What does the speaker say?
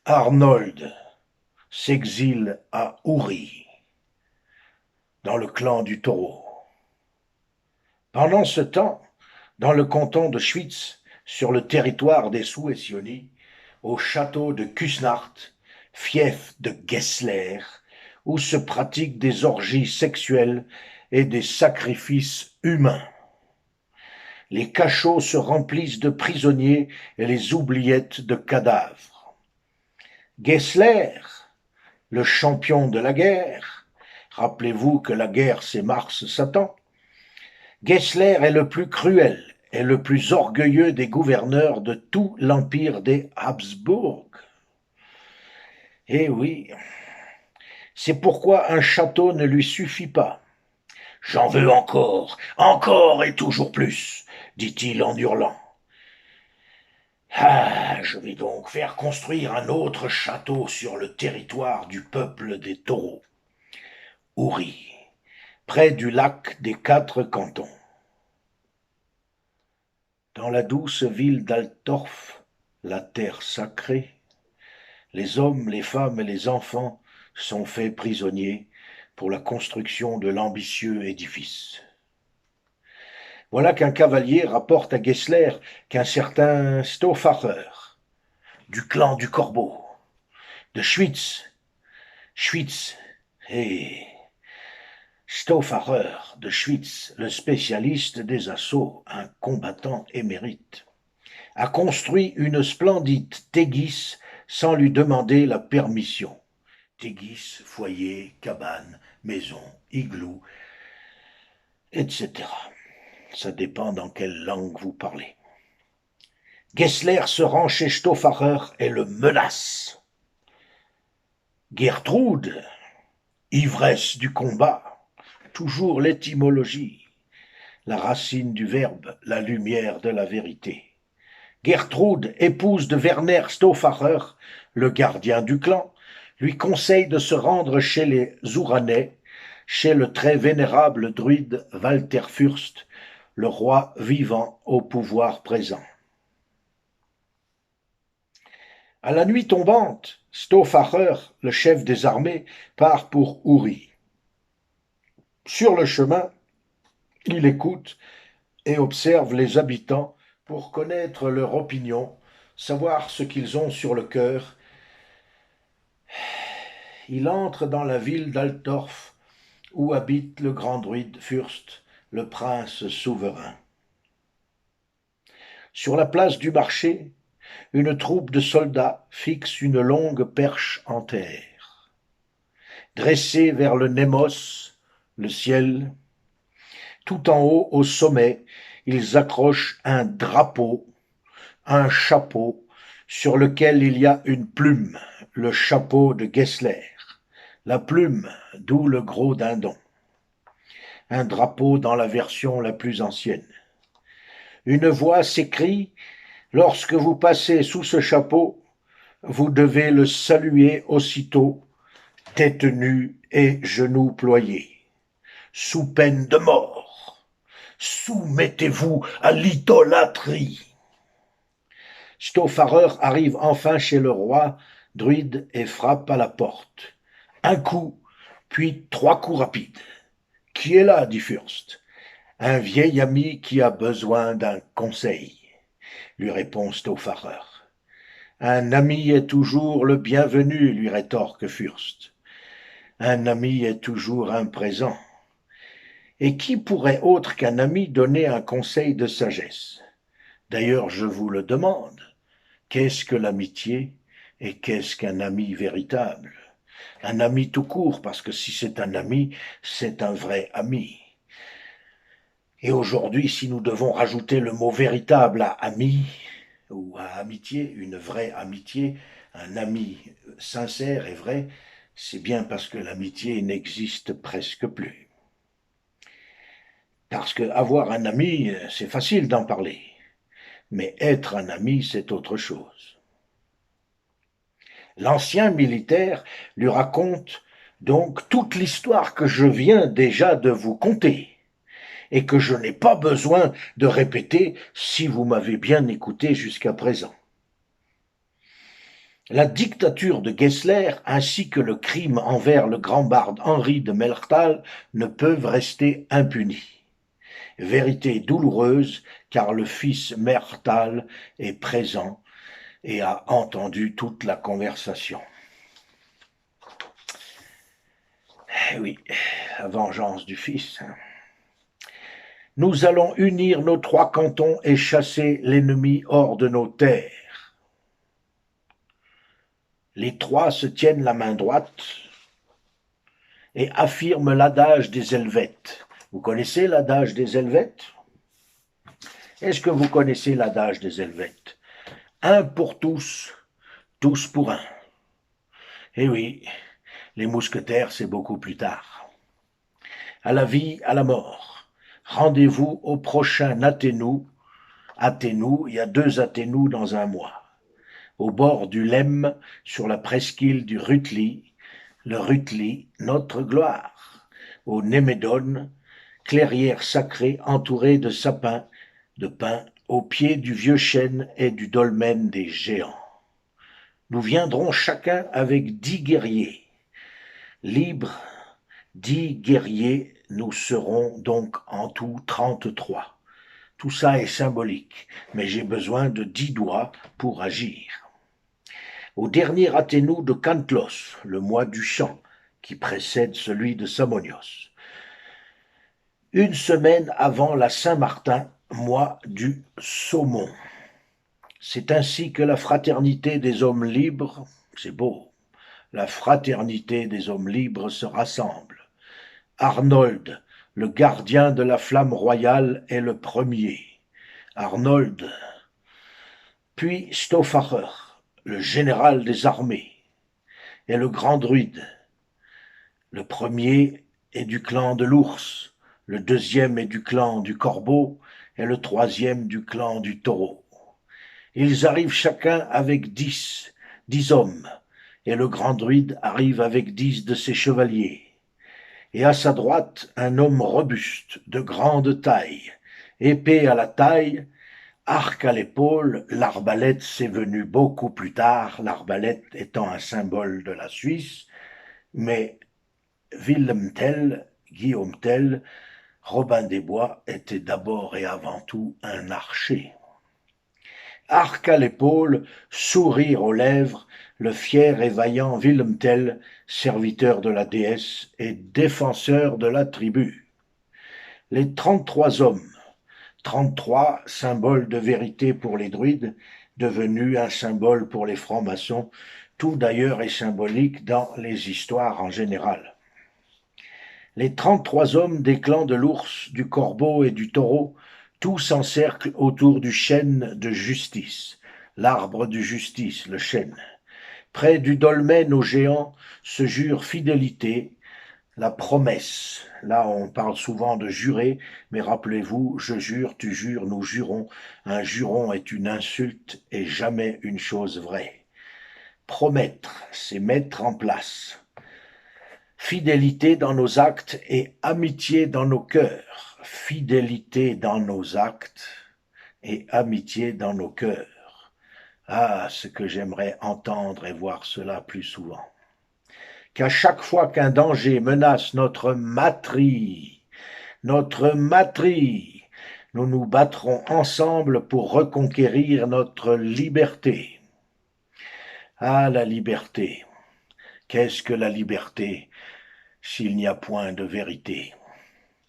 Arnold s'exile à Uri, dans le clan du Taureau. Pendant ce temps, dans le canton de Schwytz, sur le territoire des Souessioni, au château de Küsnacht, fief de Gessler, où se pratiquent des orgies sexuelles et des sacrifices humains. Les cachots se remplissent de prisonniers et les oubliettes de cadavres. Gessler, le champion de la guerre, rappelez-vous que la guerre c'est Mars-Satan, Gessler est le plus cruel et le plus orgueilleux des gouverneurs de tout l'empire des Habsbourg. Eh oui, c'est pourquoi un château ne lui suffit pas. J'en veux encore, encore et toujours plus, dit-il en hurlant. Ah, je vais donc faire construire un autre château sur le territoire du peuple des taureaux, Uri, près du lac des quatre cantons. Dans la douce ville d'Altorf, la terre sacrée, les hommes, les femmes et les enfants sont faits prisonniers pour la construction de l'ambitieux édifice. Voilà qu'un cavalier rapporte à Gessler qu'un certain Stauffacher, du clan du Corbeau, de Schwytz, et Stauffacher de Schwytz, le spécialiste des assauts, un combattant émérite, a construit une splendide Tégis sans lui demander la permission. Tégis, foyer, cabane, maison, igloo, etc. Ça dépend dans quelle langue vous parlez. Gessler se rend chez Stauffacher et le menace. Gertrude, ivresse du combat, toujours l'étymologie, la racine du verbe, la lumière de la vérité. Gertrude, épouse de Werner Stauffacher, le gardien du clan, lui conseille de se rendre chez les Ouranais, chez le très vénérable druide Walter Fürst, le roi vivant au pouvoir présent. À la nuit tombante, Stauffacher, le chef des armées, part pour Uri. Sur le chemin, il écoute et observe les habitants pour connaître leur opinion, savoir ce qu'ils ont sur le cœur. Il entre dans la ville d'Altorf, où habite le grand druide Fürst, le prince souverain. Sur la place du marché, une troupe de soldats fixe une longue perche en terre. Dressés vers le Nemos, le ciel, tout en haut, au sommet, ils accrochent un drapeau, un chapeau, sur lequel il y a une plume, le chapeau de Gessler. La plume, d'où le gros dindon. Un drapeau dans la version la plus ancienne. Une voix s'écrie, lorsque vous passez sous ce chapeau, vous devez le saluer aussitôt, tête nue et genoux ployés, sous peine de mort. Soumettez-vous à l'idolâtrie. Stauffacher arrive enfin chez le roi druide et frappe à la porte. Un coup, puis trois coups rapides. Qui est là, dit Fürst. Un vieil ami qui a besoin d'un conseil, lui répond Stauffacher. Un ami est toujours le bienvenu, lui rétorque Fürst. Un ami est toujours un présent. Et qui pourrait autre qu'un ami donner un conseil de sagesse? D'ailleurs, je vous le demande, qu'est-ce que l'amitié et qu'est-ce qu'un ami véritable? Un ami tout court, parce que si c'est un ami, c'est un vrai ami. Et aujourd'hui, si nous devons rajouter le mot véritable à ami ou à amitié, une vraie amitié, un ami sincère et vrai, c'est bien parce que l'amitié n'existe presque plus. Parce que avoir un ami, c'est facile d'en parler, mais être un ami, c'est autre chose. L'ancien militaire lui raconte donc toute l'histoire que je viens déjà de vous conter et que je n'ai pas besoin de répéter si vous m'avez bien écouté jusqu'à présent. La dictature de Gessler ainsi que le crime envers le grand barde Henri de Melchthal ne peuvent rester impunis. Vérité douloureuse, car le fils Melchthal est présent et a entendu toute la conversation. Eh oui, la vengeance du fils. Nous allons unir nos 3 cantons et chasser l'ennemi hors de nos terres. Les 3 se tiennent la main droite et affirment l'adage des Helvètes. Vous connaissez l'adage des Helvètes? Est-ce que vous connaissez l'adage des Helvètes? Un pour tous, tous pour un. Eh oui, les mousquetaires, c'est beaucoup plus tard. À la vie, à la mort. Rendez-vous au prochain Athénou. Athénou, il y a 2 Athénou dans un mois. Au bord du Lemme, sur la presqu'île du Rutli, le Rutli, notre gloire. Au Némédon, clairière sacrée entourée de sapins, de pins, au pied du vieux chêne et du dolmen des géants. Nous viendrons chacun avec 10 guerriers. Libres, 10 guerriers, nous serons donc en tout 33. Tout ça est symbolique, mais j'ai besoin de 10 doigts pour agir. Au dernier Athénou de Cantlos, le mois du champ, qui précède celui de Samonios. Une semaine avant la Saint-Martin, mois du saumon. C'est ainsi que la fraternité des hommes libres, c'est beau, la fraternité des hommes libres se rassemble. Arnold, le gardien de la flamme royale, est le premier. Arnold, puis Stauffacher, le général des armées, et le grand druide. Le premier est du clan de l'ours, le deuxième est du clan du corbeau, et le troisième du clan du taureau. Ils arrivent chacun avec 10 hommes, et le grand druide arrive avec 10 de ses chevaliers. Et à sa droite, un homme robuste, de grande taille, épée à la taille, arc à l'épaule. L'arbalète, c'est venu beaucoup plus tard, l'arbalète étant un symbole de la Suisse, mais Wilhelm Tell, Guillaume Tell, Robin des Bois était d'abord et avant tout un archer. Arc à l'épaule, sourire aux lèvres, le fier et vaillant Wilhelm Tell, serviteur de la déesse et défenseur de la tribu. Les 33 hommes, 33 symboles de vérité pour les druides, devenus un symbole pour les francs-maçons, tout d'ailleurs est symbolique dans les histoires en général. Les 33 hommes des clans de l'ours, du corbeau et du taureau, tous s'encerclent autour du chêne de justice, l'arbre de justice, le chêne. Près du dolmen aux géants se jurent fidélité, la promesse. Là, on parle souvent de jurer, mais rappelez-vous, je jure, tu jures, nous jurons. Un juron est une insulte et jamais une chose vraie. Promettre, c'est mettre en place. Fidélité dans nos actes et amitié dans nos cœurs. Fidélité dans nos actes et amitié dans nos cœurs. Ah, ce que j'aimerais entendre et voir cela plus souvent. Qu'à chaque fois qu'un danger menace notre matrie, nous nous battrons ensemble pour reconquérir notre liberté. Ah, la liberté. Qu'est-ce que la liberté s'il n'y a point de vérité?